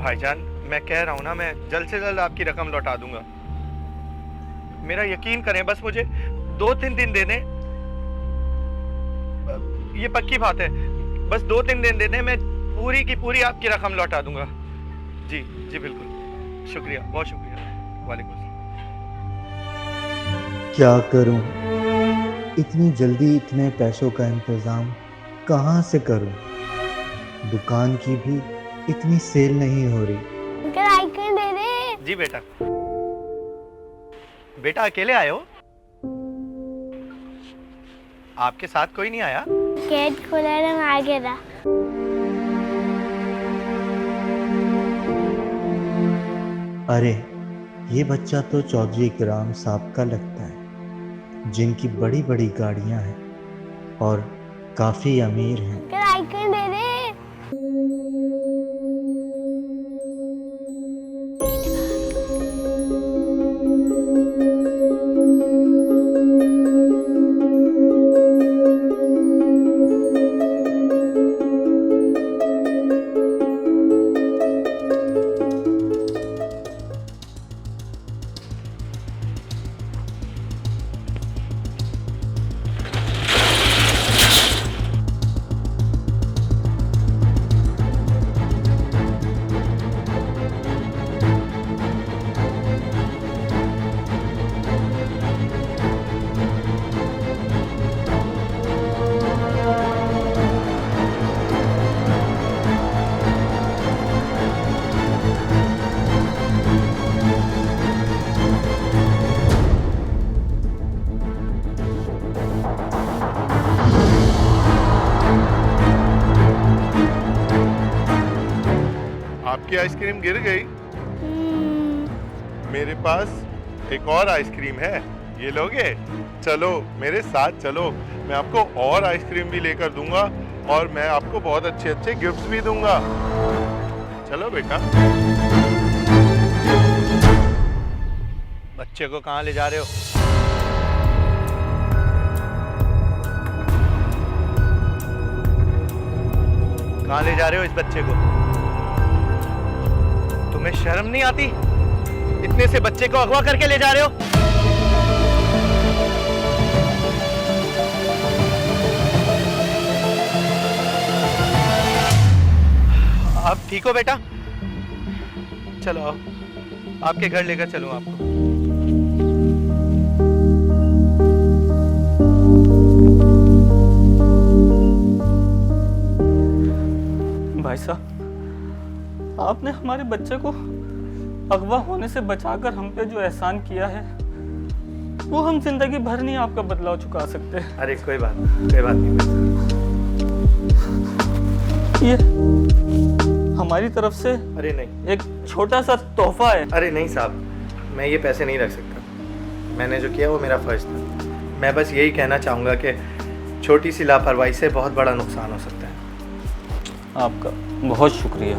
भाईजान, मैं कह रहा हूँ ना, मैं जल्द से जल्द आपकी रकम लौटा दूंगा। मेरा यकीन करें, बस मुझे 2-3 दिन देने, ये पक्की बात है। बस 2-3 दिन देने, मैं पूरी की पूरी आपकी रकम लौटा दूंगा। जी जी बिल्कुल, शुक्रिया, बहुत शुक्रिया। वालेकुम सलाम। क्या करूं? इतनी जल्दी इतने पैसों का इंतजाम कहाँ से करूं? दुकान की भी इतनी सेल नहीं हो रही। अंकल आइसक्रीम दे दे। जी बेटा। बेटा अकेले आए हो? आपके साथ कोई नहीं आया? गेट खोला है, मैं आ गया था। अरे, ये बच्चा तो चौधरी इकराम साहब का लगता है, जिनकी बड़ी बड़ी गाड़ियां हैं और काफी अमीर हैं। अंकल आइसक्रीम दे दे। आपकी आइसक्रीम गिर गई। मेरे पास एक और आइसक्रीम है, ये लोगे? चलो मेरे साथ चलो, मैं आपको और आइसक्रीम भी लेकर दूंगा और मैं आपको बहुत अच्छे अच्छे गिफ्ट्स भी दूंगा। चलो बेटा। बच्चे को कहाँ ले जा रहे हो? कहाँ ले जा रहे हो इस बच्चे को? तुम्हें शर्म नहीं आती? इतने से बच्चे को अगवा करके ले जा रहे हो? आप ठीक हो बेटा? चलो आओ, आपके घर लेकर चलूं आपको। भाई साहब, आपने हमारे बच्चे को अगवा होने से बचाकर हम पे जो एहसान किया है, वो हम जिंदगी भर नहीं आपका बदलाव चुका सकते। अरे कोई बात नहीं। ये हमारी तरफ से अरे नहीं। एक छोटा सा तोहफा है। अरे नहीं साहब, मैं ये पैसे नहीं रख सकता। मैंने जो किया वो मेरा फर्ज था। मैं बस यही कहना चाहूँगा कि छोटी सी लापरवाही से बहुत बड़ा नुकसान हो सकता है। आपका बहुत शुक्रिया।